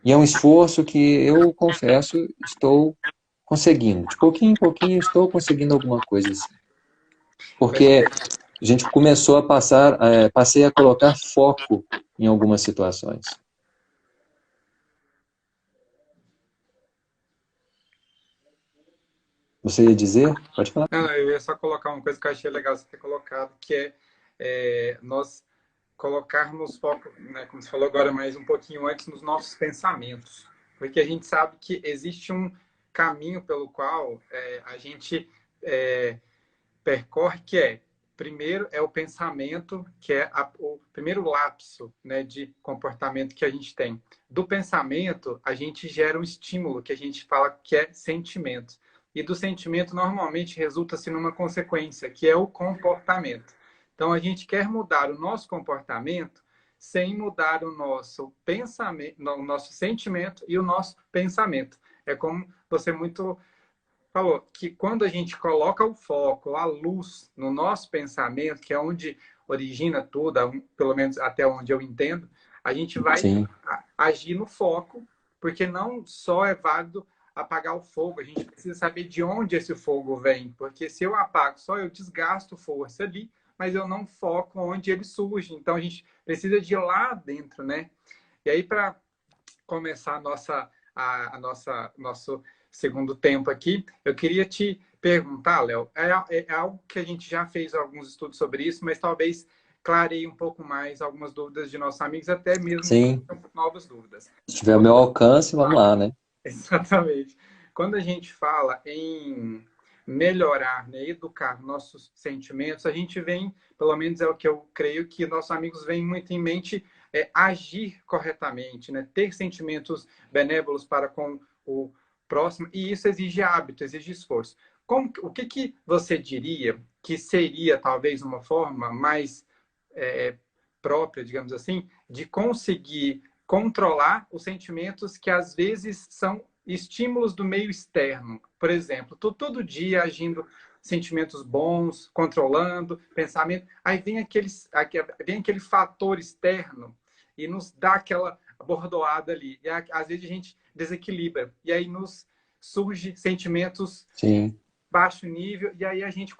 Speaker 2: E é um esforço que eu confesso, estou conseguindo. De pouquinho em pouquinho estou conseguindo alguma coisa assim. Porque a gente começou a passei a colocar foco em algumas situações. Você ia dizer? Pode falar.
Speaker 1: Não, eu ia só colocar uma coisa que eu achei legal você ter colocado, que nós colocarmos foco, né, como você falou agora, mais um pouquinho antes, nos nossos pensamentos. Porque a gente sabe que existe um caminho pelo qual a gente percorre, que primeiro é o pensamento, que é o primeiro lapso, né, de comportamento que a gente tem. Do pensamento, a gente gera um estímulo, que a gente fala que é sentimento. E do sentimento, normalmente, resulta-se numa consequência, que é o comportamento. Então, a gente quer mudar o nosso comportamento sem mudar o nosso pensamento, o nosso sentimento e o nosso pensamento. É como você muito falou, que quando a gente coloca o foco, a luz no nosso pensamento, que é onde origina tudo, pelo menos até onde eu entendo, a gente vai agir no foco, porque não só é válido apagar o fogo, a gente precisa saber de onde esse fogo vem, porque se eu apago só, eu desgasto força ali, mas eu não foco onde ele surge. Então a gente precisa de ir lá dentro, né? E aí, para começar nosso segundo tempo aqui, eu queria te perguntar, Léo, é algo que a gente já fez alguns estudos sobre isso, mas talvez clareie um pouco mais algumas dúvidas de nossos amigos, até mesmo novas dúvidas.
Speaker 2: Se tiver o meu alcance, vamos lá, né?
Speaker 1: Exatamente. Quando a gente fala em melhorar, né, educar nossos sentimentos, a gente vem, pelo menos é o que eu creio, que nossos amigos vêm muito em mente agir corretamente, né, ter sentimentos benévolos para com o próximo, e isso exige hábito, exige esforço. O que você diria que seria, talvez, uma forma mais própria, digamos assim, de conseguir controlar os sentimentos que às vezes são estímulos do meio externo? Por exemplo, tô todo dia agindo sentimentos bons, controlando pensamento, aí vem aquele fator externo e nos dá aquela bordoada ali. E às vezes a gente desequilibra e aí nos surge sentimentos baixo nível, e aí a gente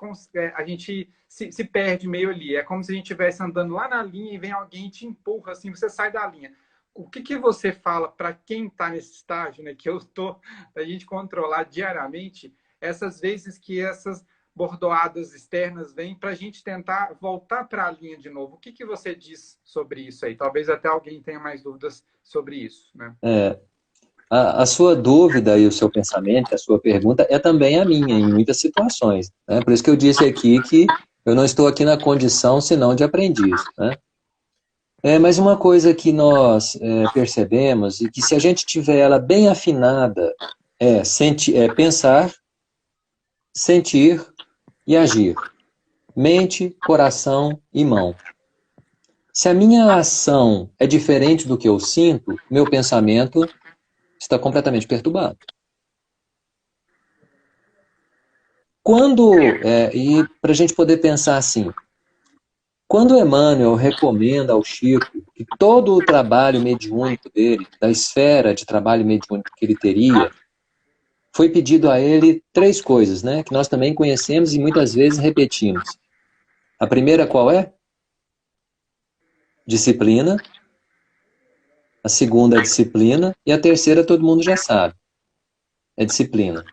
Speaker 1: se perde meio ali. É como se a gente estivesse andando lá na linha e vem alguém e te empurra, assim, você sai da linha. O que você fala para quem está nesse estágio, né, que eu estou, da gente controlar diariamente, essas vezes que essas bordoadas externas vêm, para a gente tentar voltar para a linha de novo? O que você diz sobre isso aí? Talvez até alguém tenha mais dúvidas sobre isso, né?
Speaker 2: A sua dúvida e o seu pensamento, a sua pergunta é também a minha, em muitas situações, né? Por isso que eu disse aqui que eu não estou aqui na condição senão de aprendiz, né? Mas uma coisa que nós percebemos, e que se a gente tiver ela bem afinada, pensar, sentir e agir. Mente, coração e mão. Se a minha ação é diferente do que eu sinto, meu pensamento está completamente perturbado. E para a gente poder pensar assim, quando Emmanuel recomenda ao Chico que todo o trabalho mediúnico dele, da esfera de trabalho mediúnico que ele teria, foi pedido a ele 3 coisas, né, que nós também conhecemos e muitas vezes repetimos. A primeira qual é? Disciplina. A segunda é disciplina. E a terceira todo mundo já sabe. É disciplina.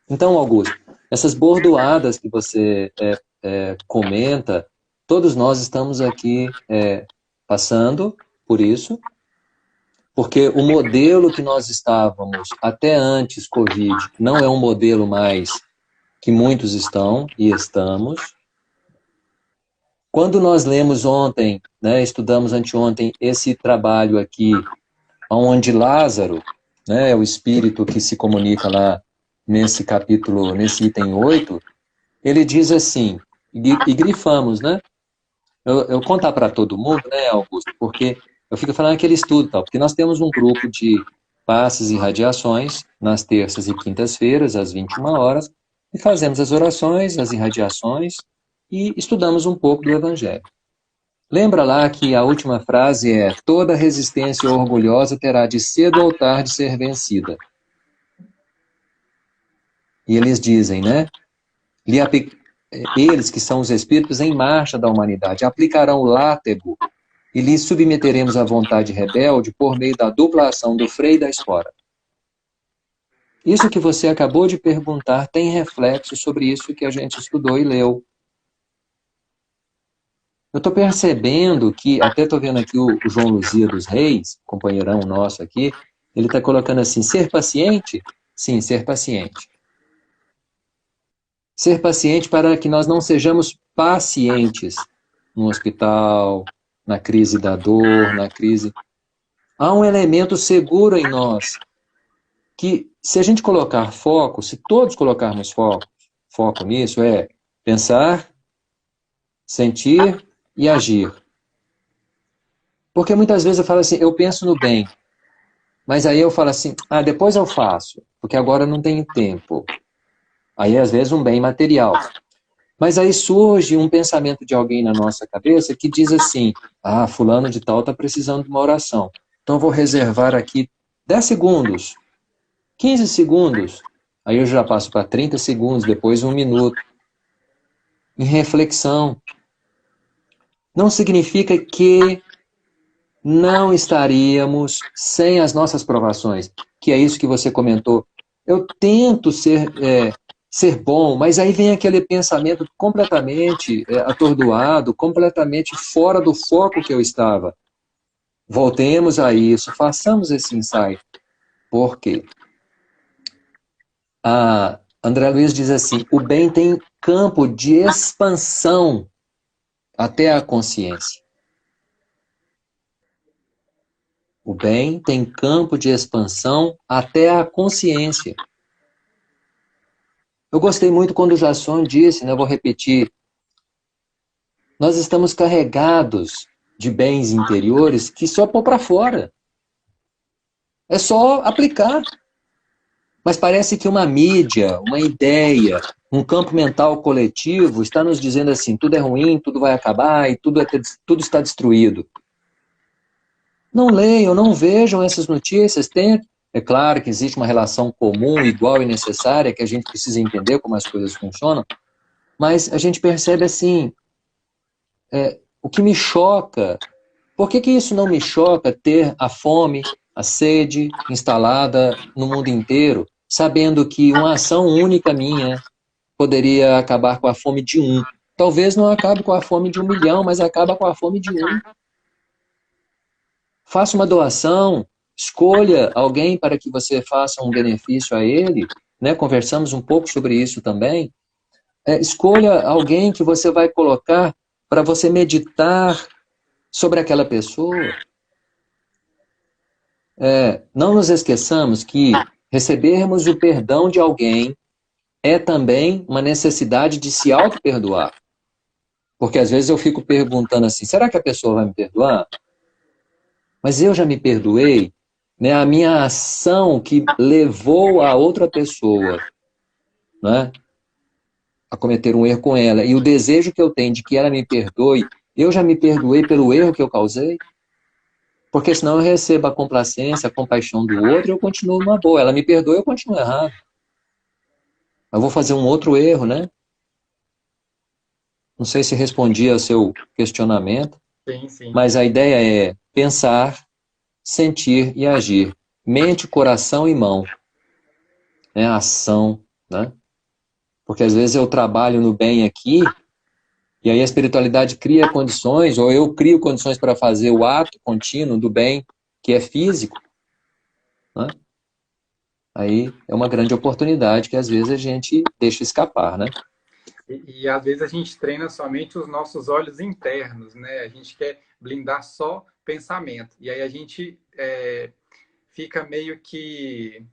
Speaker 2: Então, Augusto, essas bordoadas que você comenta, todos nós estamos aqui passando por isso, porque o modelo que nós estávamos até antes Covid não é um modelo mais que muitos estão e estamos. Quando nós lemos ontem, né, estudamos anteontem esse trabalho aqui, onde Lázaro, né, o espírito que se comunica lá nesse capítulo, nesse item 8, ele diz assim, e grifamos, né? Eu contar para todo mundo, né, Augusto, porque eu fico falando aquele estudo, tal, porque nós temos um grupo de passes e radiações nas terças e quintas-feiras, às 21 horas, e fazemos as orações, as irradiações, e estudamos um pouco do Evangelho. Lembra lá que a última frase é: toda resistência orgulhosa terá de cedo ou tarde ser vencida. E eles dizem, né? Eles, que são os espíritos em marcha da humanidade, aplicarão o látego e lhes submeteremos à vontade rebelde por meio da dupla ação do freio e da espora. Isso que você acabou de perguntar tem reflexo sobre isso que a gente estudou e leu. Eu estou percebendo que, até estou vendo aqui o João Luzia dos Reis, companheirão nosso aqui, ele está colocando assim, ser paciente? Sim, ser paciente. Ser paciente para que nós não sejamos pacientes no hospital, na crise da dor, na crise... Há um elemento seguro em nós, que se a gente colocar foco, se todos colocarmos foco nisso, é pensar, sentir e agir. Porque muitas vezes eu falo assim, eu penso no bem, mas aí eu falo assim, depois eu faço, porque agora não tenho tempo. Aí às vezes um bem material. Mas aí surge um pensamento de alguém na nossa cabeça que diz assim, fulano de tal está precisando de uma oração. Então eu vou reservar aqui 10 segundos, 15 segundos, aí eu já passo para 30 segundos, depois 1 minuto. Em reflexão. Não significa que não estaríamos sem as nossas provações, que é isso que você comentou. Eu tento ser bom, mas aí vem aquele pensamento completamente atordoado, completamente fora do foco que eu estava. Voltemos a isso, façamos esse insight. Por quê? A André Luiz diz assim, o bem tem campo de expansão até a consciência. O bem tem campo de expansão até a consciência. Eu gostei muito quando o Jasson disse, né, eu vou repetir, nós estamos carregados de bens interiores que só pôr para fora. É só aplicar. Mas parece que uma mídia, uma ideia, um campo mental coletivo está nos dizendo assim, tudo é ruim, tudo vai acabar e tudo está destruído. Não leiam, não vejam essas notícias. É claro que existe uma relação comum, igual e necessária, que a gente precisa entender como as coisas funcionam, mas a gente percebe assim, o que me choca, por que isso não me choca ter a fome, a sede instalada no mundo inteiro, sabendo que uma ação única minha poderia acabar com a fome de um. Talvez não acabe com a fome de 1 milhão, mas acaba com a fome de um. Faça uma doação, escolha alguém para que você faça um benefício a ele, né? Conversamos um pouco sobre isso também. Escolha alguém que você vai colocar para você meditar sobre aquela pessoa. Não nos esqueçamos que recebermos o perdão de alguém é também uma necessidade de se auto-perdoar. Porque às vezes eu fico perguntando assim, será que a pessoa vai me perdoar? Mas eu já me perdoei, né? A minha ação que levou a outra pessoa, né, a cometer um erro com ela, e o desejo que eu tenho de que ela me perdoe, eu já me perdoei pelo erro que eu causei? Porque senão eu recebo a complacência, a compaixão do outro e eu continuo numa boa. Ela me perdoa, eu continuo errado. Eu vou fazer um outro erro, né? Não sei se respondi ao seu questionamento,
Speaker 1: Sim, sim.
Speaker 2: mas a ideia é pensar, sentir e agir. Mente, coração e mão. Né? Ação, né? Porque às vezes eu trabalho no bem aqui, e aí a espiritualidade cria condições, ou eu crio condições para fazer o ato contínuo do bem, que é físico, né? Aí é uma grande oportunidade que às vezes a gente deixa escapar, né?
Speaker 1: E às vezes a gente treina somente os nossos olhos internos, né? A gente quer blindar só pensamento. E aí a gente fica meio que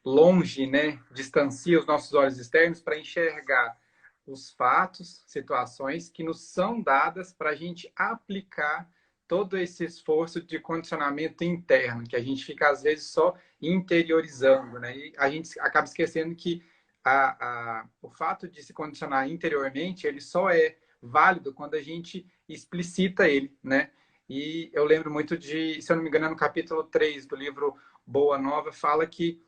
Speaker 1: longe, né? Distancia os nossos olhos externos para enxergar os fatos, situações que nos são dadas para a gente aplicar todo esse esforço de condicionamento interno, que a gente fica, às vezes, só interiorizando, né? E a gente acaba esquecendo que o fato de se condicionar interiormente, ele só é válido quando a gente explicita ele, né? E eu lembro muito de, se eu não me engano, é no capítulo 3 do livro Boa Nova, fala que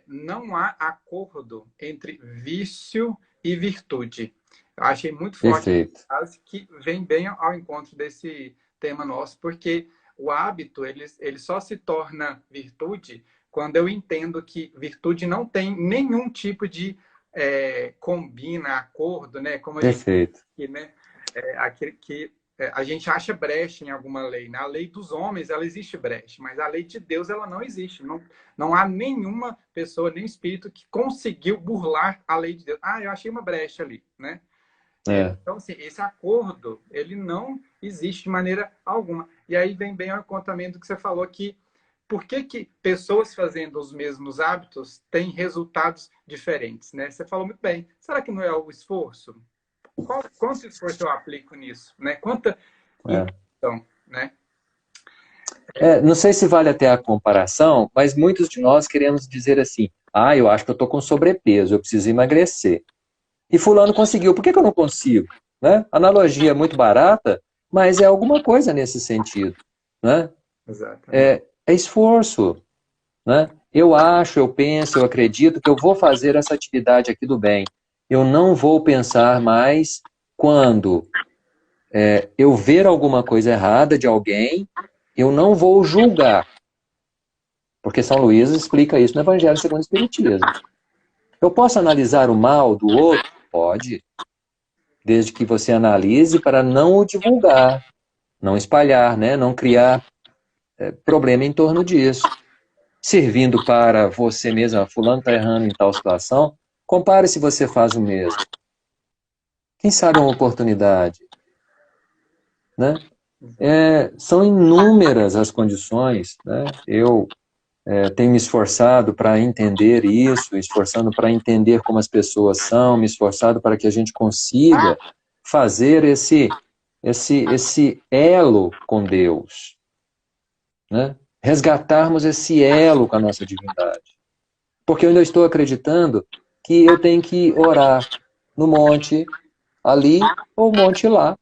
Speaker 1: não há acordo entre vício e virtude. Eu achei muito forte
Speaker 2: Perfeito.
Speaker 1: a frase que vem bem ao encontro desse tema nosso, porque o hábito ele só se torna virtude quando eu entendo que virtude não tem nenhum tipo de combina, acordo, né? Como a gente
Speaker 2: Perfeito.
Speaker 1: aqui, né? Aquele que a gente acha brecha em alguma lei. Na lei dos homens, ela existe brecha, mas a lei de Deus, ela não existe. Não há nenhuma pessoa, nem espírito que conseguiu burlar a lei de Deus. Ah, eu achei uma brecha ali, né?
Speaker 2: É.
Speaker 1: Então, assim, esse acordo, ele não existe de maneira alguma. E aí vem bem ao encontramento que você falou que por que pessoas fazendo os mesmos hábitos têm resultados diferentes, né? Você falou muito bem. Será que não é o esforço? Quanto esforço eu aplico nisso, né? Quanta
Speaker 2: É.
Speaker 1: intenção, né?
Speaker 2: Não sei se vale até a comparação, mas muitos de nós queremos dizer assim, eu acho que eu estou com sobrepeso, eu preciso emagrecer. E fulano conseguiu, por que eu não consigo? Né? Analogia é muito barata, mas é alguma coisa nesse sentido. Né?
Speaker 1: Exatamente.
Speaker 2: É esforço. Né? Eu acho, eu penso, eu acredito que eu vou fazer essa atividade aqui do bem. Eu não vou pensar mais quando eu ver alguma coisa errada de alguém, eu não vou julgar. Porque São Luís explica isso no Evangelho segundo o Espiritismo. Eu posso analisar o mal do outro? Pode. Desde que você analise para não o divulgar, não espalhar, né? Não criar problema em torno disso. Servindo para você mesmo, fulano está errando em tal situação, compare se você faz o mesmo. Quem sabe uma oportunidade, né? São inúmeras as condições, né? Eu tenho me esforçado para entender isso, esforçando para entender como as pessoas são, me esforçado para que a gente consiga fazer esse elo com Deus, né? Resgatarmos esse elo com a nossa divindade. Porque eu ainda estou acreditando que eu tenho que orar no monte ali ou monte lá.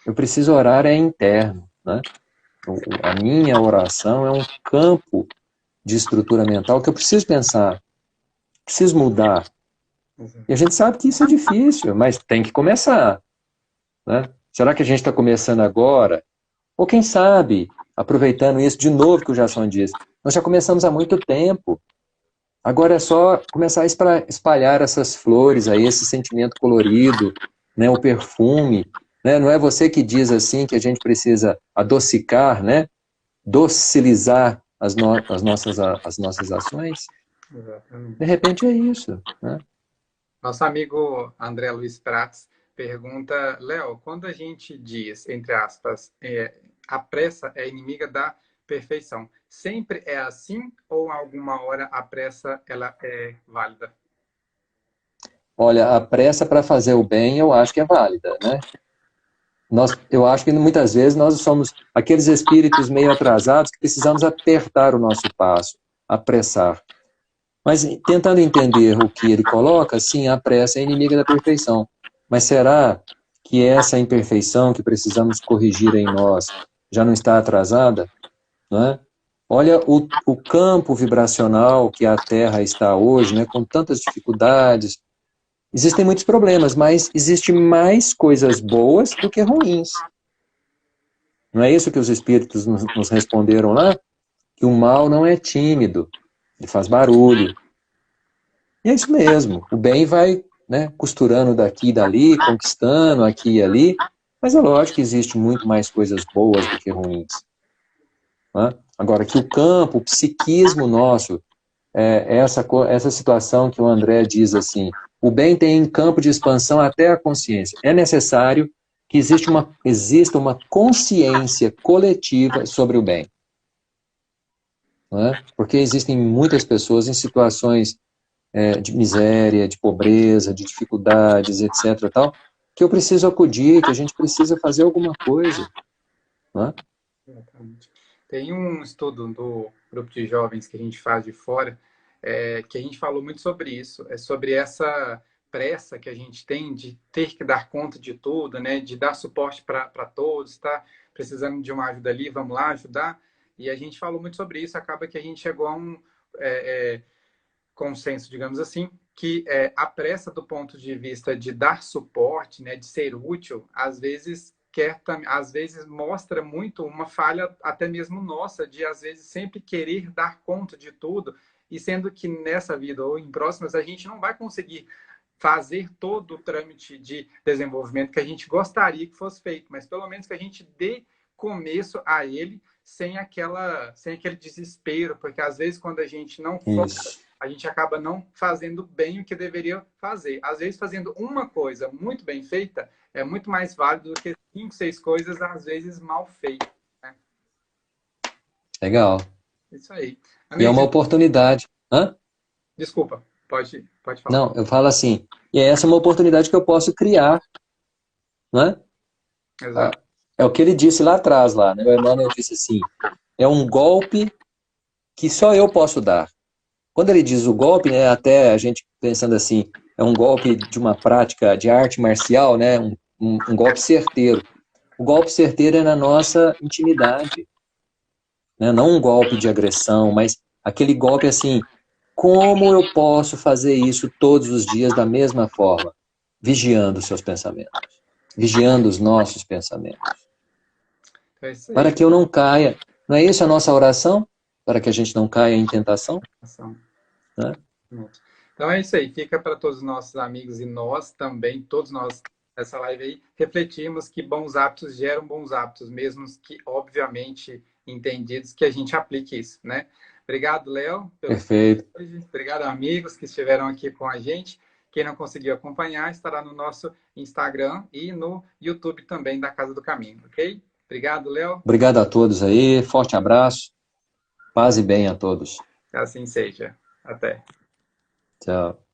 Speaker 2: Eu preciso orar interno, né? A minha oração é um campo de estrutura mental que eu preciso pensar, preciso mudar. E a gente sabe que isso é difícil, mas tem que começar. Né? Será que a gente está começando agora? Ou quem sabe, aproveitando isso de novo que o Jason disse, nós já começamos há muito tempo. Agora é só começar a espalhar essas flores aí, esse sentimento colorido, né, o perfume. Né? Não é você que diz assim que a gente precisa adocicar, né? Docilizar as nossas ações?
Speaker 1: Exatamente.
Speaker 2: De repente é isso. Né?
Speaker 1: Nosso amigo André Luiz Prats pergunta, Léo, quando a gente diz, entre aspas, a pressa é inimiga da perfeição, sempre é assim ou alguma hora a pressa ela é válida?
Speaker 2: Olha, a pressa para fazer o bem eu acho que é válida, né? Eu acho que muitas vezes nós somos aqueles espíritos meio atrasados que precisamos apertar o nosso passo, apressar. Mas tentando entender o que ele coloca, sim, a pressa é inimiga da perfeição. Mas será que essa imperfeição que precisamos corrigir em nós já não está atrasada? Não é? Olha o campo vibracional que a Terra está hoje, né, com tantas dificuldades. Existem muitos problemas, mas existe mais coisas boas do que ruins. Não é isso que os espíritos nos responderam lá? Que o mal não é tímido, ele faz barulho. E é isso mesmo, o bem vai, né, costurando daqui e dali, conquistando aqui e ali, mas é lógico que existe muito mais coisas boas do que ruins. Né? Agora, que o campo, o psiquismo nosso, essa situação que o André diz assim, o bem tem campo de expansão até a consciência. É necessário que exista uma consciência coletiva sobre o bem. Né? Porque existem muitas pessoas em situações de miséria, de pobreza, de dificuldades, etc. Tal, que eu preciso acudir, que a gente precisa fazer alguma coisa. Né?
Speaker 1: Exatamente. Tem um estudo do grupo de jovens que a gente faz de fora, que a gente falou muito sobre isso, sobre essa pressa que a gente tem de ter que dar conta de tudo, né, de dar suporte para todos, está precisando de uma ajuda ali, vamos lá ajudar. E a gente falou muito sobre isso, acaba que a gente chegou a um consenso, digamos assim, que a pressa do ponto de vista de dar suporte, né, de ser útil, às vezes mostra muito uma falha até mesmo nossa de às vezes sempre querer dar conta de tudo, e sendo que nessa vida ou em próximas a gente não vai conseguir fazer todo o trâmite de desenvolvimento que a gente gostaria que fosse feito, mas pelo menos que a gente dê começo a ele sem aquele desespero, porque às vezes quando a gente não foca,
Speaker 2: Isso.
Speaker 1: a gente acaba não fazendo bem o que deveria fazer. Às vezes fazendo uma coisa muito bem feita é muito mais válido do que 5, 6 coisas às vezes mal feitas. Né?
Speaker 2: Legal.
Speaker 1: Isso aí.
Speaker 2: E é uma
Speaker 1: Amigo,
Speaker 2: oportunidade. Hã?
Speaker 1: desculpa, pode falar.
Speaker 2: Não, eu falo assim, e essa é uma oportunidade que eu posso criar, né?
Speaker 1: Exato.
Speaker 2: É o que ele disse lá atrás, lá, né? O Emmanuel disse assim, é um golpe que só eu posso dar. Quando ele diz o golpe, né, até a gente pensando assim, é um golpe de uma prática de arte marcial, né, um golpe certeiro. O golpe certeiro é na nossa intimidade, né, não um golpe de agressão, mas aquele golpe assim, como eu posso fazer isso todos os dias da mesma forma? Vigiando os seus pensamentos, vigiando os nossos pensamentos,
Speaker 1: É isso
Speaker 2: para
Speaker 1: aí.
Speaker 2: que eu não caia. Não é isso a nossa oração? Para que a gente não caia em tentação? Né?
Speaker 1: Então é isso aí. Fica para todos os nossos amigos e nós também, todos nós, nessa live aí, refletimos que bons hábitos geram bons hábitos, mesmo que, obviamente, entendidos, que a gente aplique isso, né? Obrigado, Léo, pelo
Speaker 2: Perfeito.
Speaker 1: hoje. Obrigado, amigos que estiveram aqui com a gente. Quem não conseguiu acompanhar, estará no nosso Instagram e no YouTube também da Casa do Caminho, ok? Obrigado, Léo.
Speaker 2: Obrigado a todos aí, forte abraço, paz e bem a todos.
Speaker 1: Que assim seja. Até.
Speaker 2: Tchau.